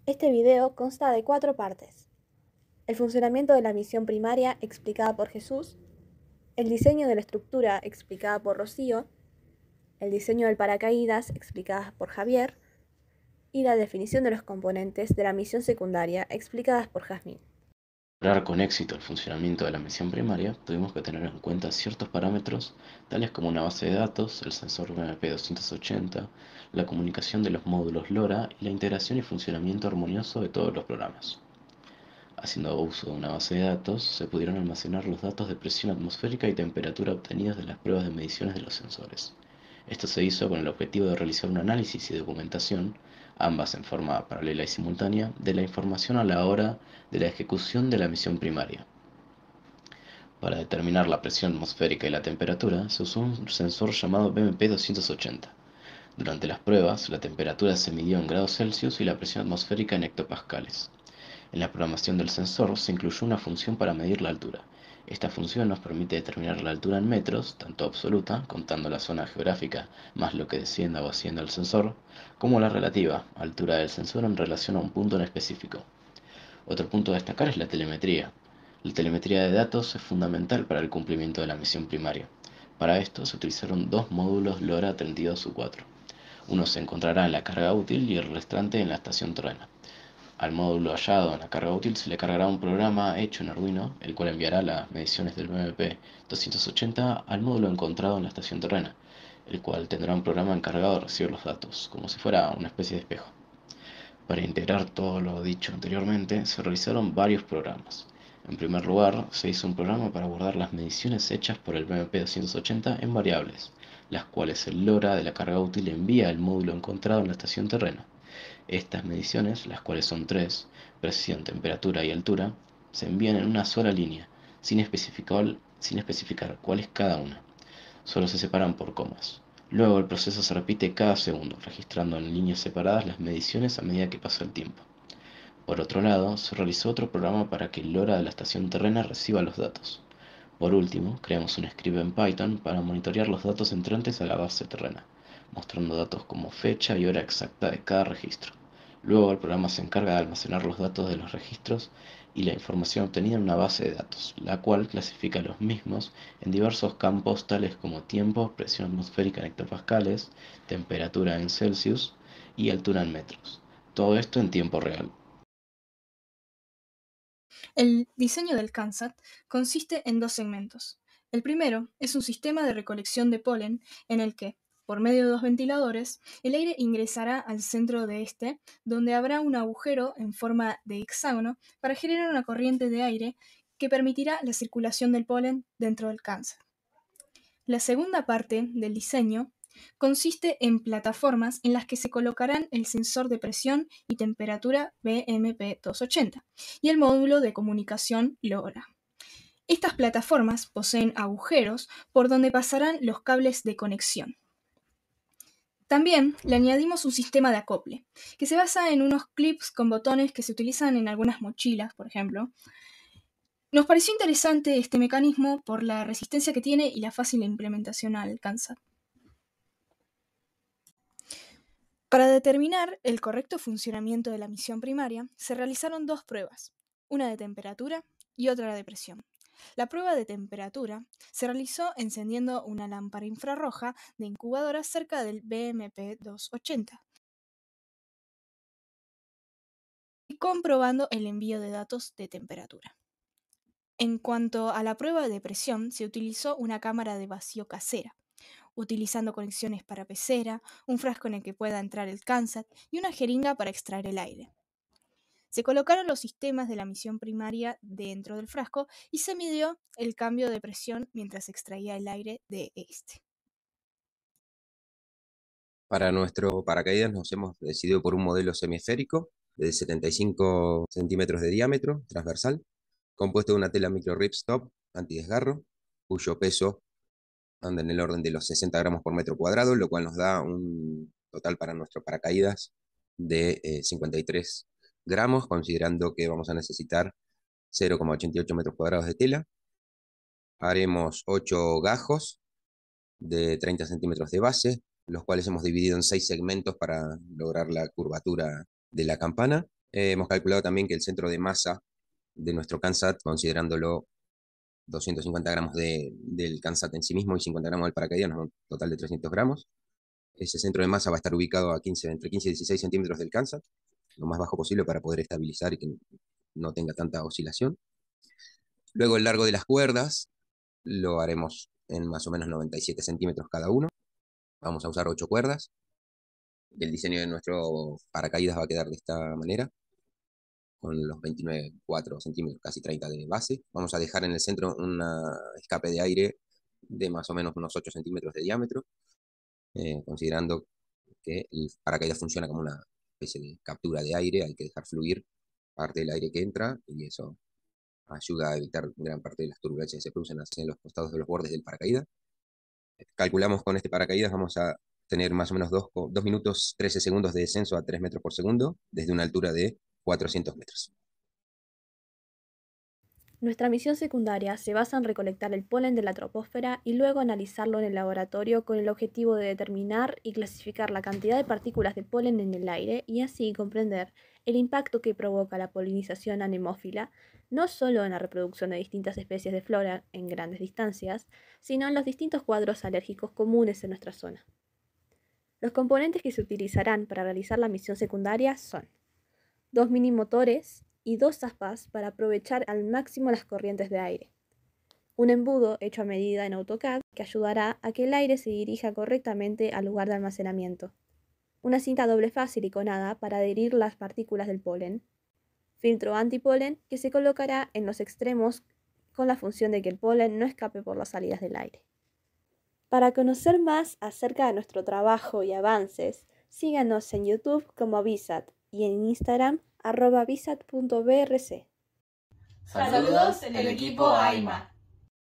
Este video consta de 4 partes: el funcionamiento de la misión primaria explicada por Jesús, el diseño de la estructura explicada por Rocío, el diseño del paracaídas explicada por Javier y la definición de los componentes de la misión secundaria explicadas por Jazmín. Para lograr con éxito el funcionamiento de la misión primaria, tuvimos que tener en cuenta ciertos parámetros, tales como una base de datos, el sensor BMP280, la comunicación de los módulos LoRa y la integración y funcionamiento armonioso de todos los programas. Haciendo uso de una base de datos, se pudieron almacenar los datos de presión atmosférica y temperatura obtenidos de las pruebas de mediciones de los sensores. Esto se hizo con el objetivo de realizar un análisis y documentación, ambas en forma paralela y simultánea, de la información a la hora de la ejecución de la misión primaria. Para determinar la presión atmosférica y la temperatura, se usó un sensor llamado BMP280. Durante las pruebas, la temperatura se midió en grados Celsius y la presión atmosférica en hectopascales. En la programación del sensor se incluyó una función para medir la altura. Esta función nos permite determinar la altura en metros, tanto absoluta, contando la zona geográfica más lo que descienda o ascienda el sensor, como la relativa, altura del sensor en relación a un punto en específico. Otro punto a destacar es la telemetría. La telemetría de datos es fundamental para el cumplimiento de la misión primaria. Para esto se utilizaron dos módulos LoRa 32U4. Uno se encontrará en la carga útil y el restante en la estación terrena. Al módulo hallado en la carga útil se le cargará un programa hecho en Arduino, el cual enviará las mediciones del BMP280 al módulo encontrado en la estación terrena, el cual tendrá un programa encargado de recibir los datos, como si fuera una especie de espejo. Para integrar todo lo dicho anteriormente, se realizaron varios programas. En primer lugar, se hizo un programa para guardar las mediciones hechas por el BMP280 en variables, las cuales el LoRa de la carga útil envía al módulo encontrado en la estación terrena. Estas mediciones, las cuales son tres: presión, temperatura y altura, se envían en una sola línea, sin especificar cuál es cada una. Solo se separan por comas. Luego el proceso se repite cada segundo, registrando en líneas separadas las mediciones a medida que pasa el tiempo. Por otro lado, se realizó otro programa para que el LoRa de la estación terrena reciba los datos. Por último, creamos un script en Python para monitorear los datos entrantes a la base terrena, mostrando datos como fecha y hora exacta de cada registro. Luego el programa se encarga de almacenar los datos de los registros y la información obtenida en una base de datos, la cual clasifica los mismos en diversos campos tales como tiempo, presión atmosférica en hectopascales, temperatura en Celsius y altura en metros. Todo esto en tiempo real. El diseño del CANSAT consiste en 2 segmentos. El primero es un sistema de recolección de polen en el que, por medio de 2 ventiladores, el aire ingresará al centro de este, donde habrá un agujero en forma de hexágono para generar una corriente de aire que permitirá la circulación del polen dentro del CANSAT. La segunda parte del diseño consiste en plataformas en las que se colocarán el sensor de presión y temperatura BMP280 y el módulo de comunicación LoRa. Estas plataformas poseen agujeros por donde pasarán los cables de conexión. También le añadimos un sistema de acople, que se basa en unos clips con botones que se utilizan en algunas mochilas, por ejemplo. Nos pareció interesante este mecanismo por la resistencia que tiene y la fácil implementación al CANSAT. Para determinar el correcto funcionamiento de la misión primaria, se realizaron 2 pruebas, una de temperatura y otra de presión. La prueba de temperatura se realizó encendiendo una lámpara infrarroja de incubadora cerca del BMP280 y comprobando el envío de datos de temperatura. En cuanto a la prueba de presión, se utilizó una cámara de vacío casera, utilizando conexiones para pecera, un frasco en el que pueda entrar el CANSAT y una jeringa para extraer el aire. Se colocaron los sistemas de la misión primaria dentro del frasco y se midió el cambio de presión mientras se extraía el aire de este. Para nuestro paracaídas nos hemos decidido por un modelo semiesférico de 75 centímetros de diámetro, transversal, compuesto de una tela micro ripstop antidesgarro, cuyo peso anda en el orden de los 60 gramos por metro cuadrado, lo cual nos da un total para nuestro paracaídas de 53 gramos, considerando que vamos a necesitar 0,88 metros cuadrados de tela. Haremos 8 gajos de 30 centímetros de base, los cuales hemos dividido en 6 segmentos para lograr la curvatura de la campana. Hemos calculado también que el centro de masa de nuestro CANSAT, considerándolo 250 gramos del CANSAT en sí mismo y 50 gramos del paracaídas, un total de 300 gramos. Ese centro de masa va a estar ubicado a entre 15 y 16 centímetros del CANSAT, lo más bajo posible para poder estabilizar y que no tenga tanta oscilación. Luego el largo de las cuerdas lo haremos en más o menos 97 centímetros cada uno. Vamos a usar 8 cuerdas. El diseño de nuestro paracaídas va a quedar de esta manera, con los 29,4 centímetros, casi 30 de base. Vamos a dejar en el centro un escape de aire de más o menos unos 8 centímetros de diámetro, considerando que el paracaídas funciona como una especie de captura de aire. Hay que dejar fluir parte del aire que entra y eso ayuda a evitar gran parte de las turbulencias que se producen en los costados de los bordes del paracaídas. Calculamos con este paracaídas vamos a tener más o menos 2 minutos 13 segundos de descenso a 3 metros por segundo desde una altura de 400 metros. Nuestra misión secundaria se basa en recolectar el polen de la troposfera y luego analizarlo en el laboratorio con el objetivo de determinar y clasificar la cantidad de partículas de polen en el aire y así comprender el impacto que provoca la polinización anemófila, no solo en la reproducción de distintas especies de flora en grandes distancias, sino en los distintos cuadros alérgicos comunes en nuestra zona. Los componentes que se utilizarán para realizar la misión secundaria son 2 mini motores y 2 aspas para aprovechar al máximo las corrientes de aire. Un embudo hecho a medida en AutoCAD que ayudará a que el aire se dirija correctamente al lugar de almacenamiento. Una cinta doble faz siliconada para adherir las partículas del polen. Filtro antipolen que se colocará en los extremos con la función de que el polen no escape por las salidas del aire. Para conocer más acerca de nuestro trabajo y avances, síganos en YouTube como VISAT y en Instagram @visat.brc. Saludos, el equipo AIMA.